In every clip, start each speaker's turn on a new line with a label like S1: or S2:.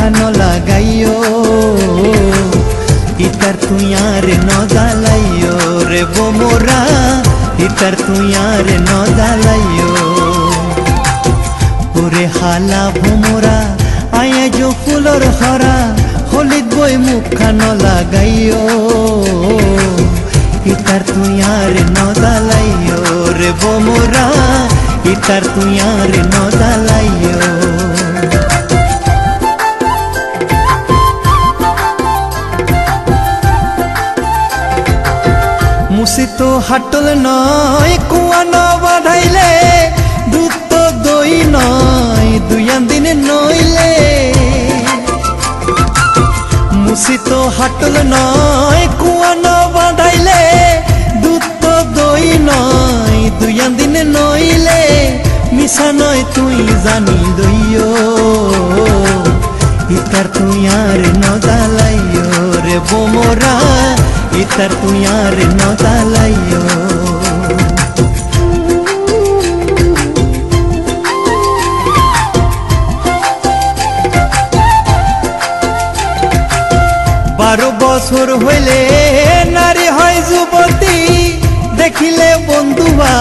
S1: মুখা ন লাগাইও ইতার তুই আর ন জ্বালাইও রে বোমরা ইতার তুই আর ন জ্বালাইও ওরে হালা ভোমরা আয়া যো ফুলর হরা হলিত বই মুখা ন লাগাইও ইতার তুই আর ন জ্বালাইও রে বোমরা ইতার তুই আর ন জ্বালাইও মুসি তো হাটল নয় কুয়া ন বাঁধাইলে দুধ তো দই নয় দুইয়ান দিনে নইলে মুসি তো হাটল নয় কুয়া ন বাঁধাইলে দুধ তো দই নয় দুইয়ান দিনে নইলে মিশা নয় তুই জানি দইও ইতার তুই আর ন জ্বালাইও রে বোমরা ইতার তুই আর ন জ্বালাইও বারো বছর হইলে নারী হয় যুবতী দেখিলে বন্ধুবা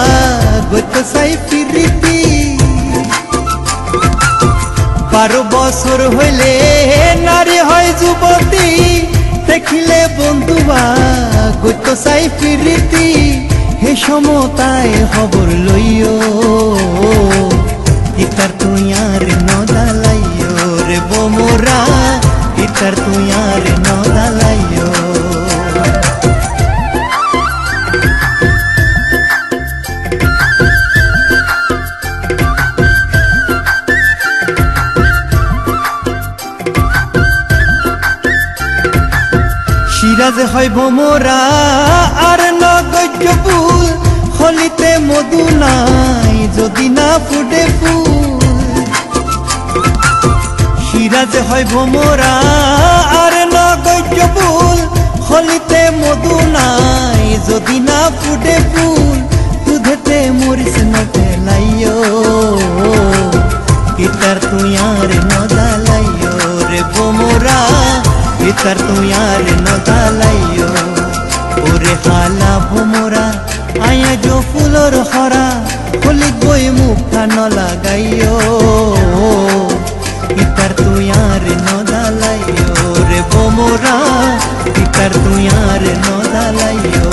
S1: গত সাই প্রীতি 12 বছর হইলে নারী হয় যুবতী দেখিলে বন্ধুবা গত সাই প্রীতি হে সমতায় খবর লইও ইতার তুই আর ন জ্বালাইও রে বোমরা ইতার তুই আর ন জ্বালাইও সিরাজ হয় ভোমরা আর নগজ্য ফুল হলিতে মধু নাই যদি না ফুটে ফুল সিরাজ হয় ভোমরা আর নগজ্য ফুল হলিতে মধু নাই যদি না ফুটে ফুল দুধেতে মরিস ন ফেলাইও ইতার তুই আর ন জ্বালাইও রে বোমরা ইতার তুই আর ন জ্বালাইও ওরে হালা ভোমরা আয়া যো ফুলর হরা হলিত বই মুখা ন লাগাইও ইতার তুই আর ন জ্বালাইও রে বোমরা ইতার তুই আর ন জ্বালাইও